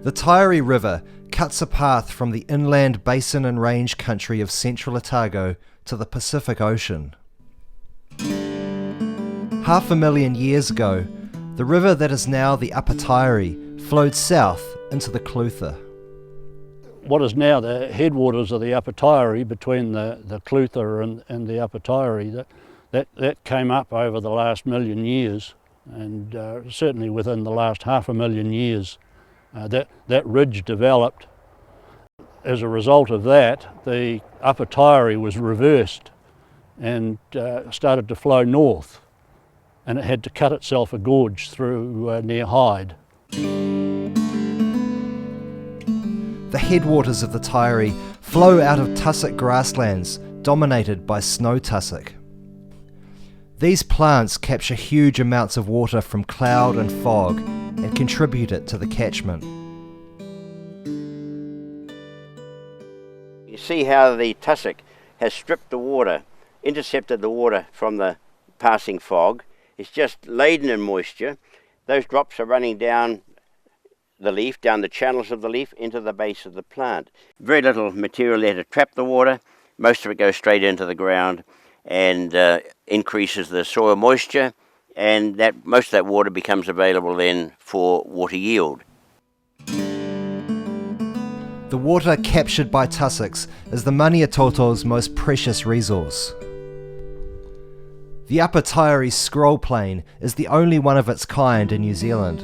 The Taieri River cuts a path from the inland basin and range country of central Otago to the Pacific Ocean. 500,000 years ago, the river that is now the Upper Taieri flowed south into the Clutha. What is now the headwaters of the Upper Taieri, between the Clutha and the Upper Taieri, that came up over the last 1,000,000 years, and certainly within the last 500,000 years that ridge developed. As a result of that, the Upper Taieri was reversed and started to flow north, and it had to cut itself a gorge through near Hyde. The headwaters of the Taieri flow out of tussock grasslands dominated by snow tussock. These plants capture huge amounts of water from cloud and fog and contribute it to the catchment. You see how the tussock has stripped the water, intercepted the water from the passing fog. It's just laden in moisture. Those drops are running down the leaf, down the channels of the leaf, into the base of the plant. Very little material there to trap the water. Most of it goes straight into the ground and increases the soil moisture, and most of that water becomes available then for water yield. The water captured by tussocks is the Maniatoto's most precious resource. The Upper Taieri scroll plain is the only one of its kind in New Zealand.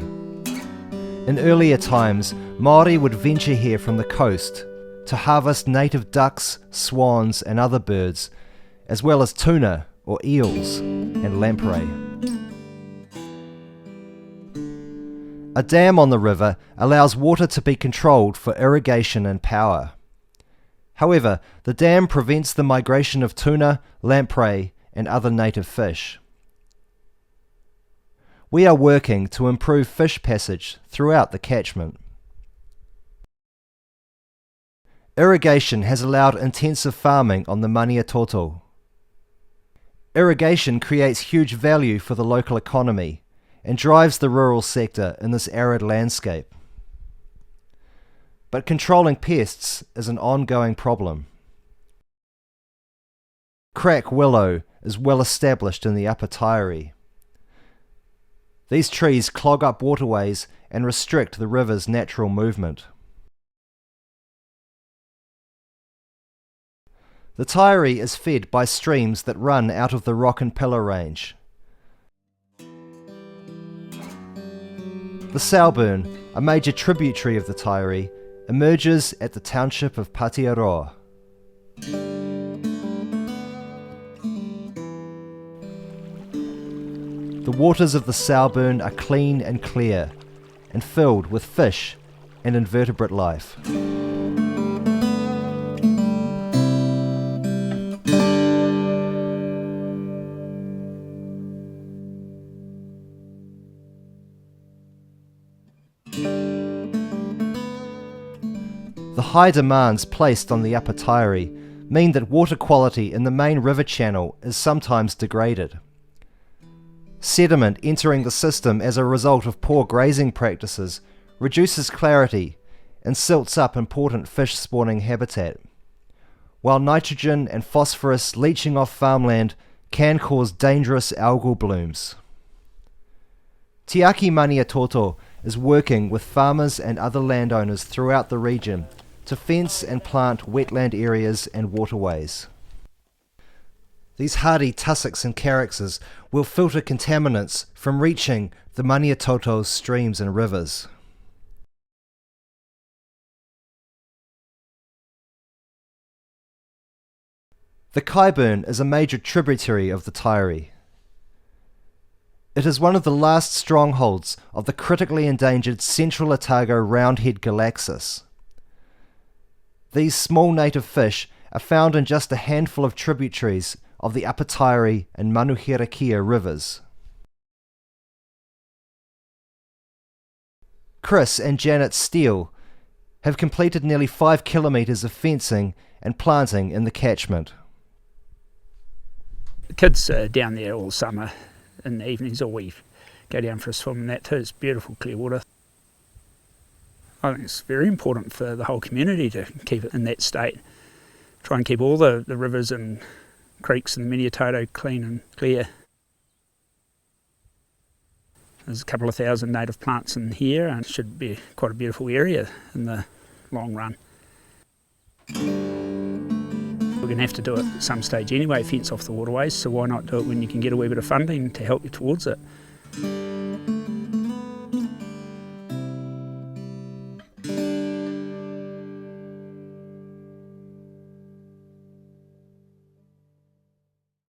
In earlier times, Māori would venture here from the coast to harvest native ducks, swans and other birds, as well as tuna or eels and lamprey. A dam on the river allows water to be controlled for irrigation and power. However, the dam prevents the migration of tuna, lamprey and other native fish. We are working to improve fish passage throughout the catchment. Irrigation has allowed intensive farming on the Maniatoto. Irrigation creates huge value for the local economy and drives the rural sector in this arid landscape. But controlling pests is an ongoing problem. Crack willow is well established in the Upper Taieri. These trees clog up waterways and restrict the river's natural movement. The Taieri is fed by streams that run out of the Rock and Pillar Range. The Salburn, a major tributary of the Taieri, emerges at the township of Patearoa. The waters of the Salburn are clean and clear, and filled with fish and invertebrate life. The high demands placed on the Upper Taieri mean that water quality in the main river channel is sometimes degraded. Sediment entering the system as a result of poor grazing practices reduces clarity and silts up important fish spawning habitat, while nitrogen and phosphorus leaching off farmland can cause dangerous algal blooms. Te Aki Maniatoto is working with farmers and other landowners throughout the region to fence and plant wetland areas and waterways. These hardy tussocks and calyxes will filter contaminants from reaching the Maniatoto's streams and rivers. The Kaiburn is a major tributary of the Taieri. It is one of the last strongholds of the critically endangered Central Otago roundhead galaxis. These small native fish are found in just a handful of tributaries of the Upper Taieri and Manuhirakia rivers. Chris and Janet Steele have completed nearly 5 kilometres of fencing and planting in the catchment. The kids are down there all summer in the evenings, or we go down for a swim and that too. It's beautiful clear water. I think it's very important for the whole community to keep it in that state. Try and keep all the rivers and creeks in the Miniatoto clean and clear. There's a couple of thousand native plants in here and it should be quite a beautiful area in the long run. We're going to have to do it at some stage anyway, fence off the waterways, so why not do it when you can get a wee bit of funding to help you towards it.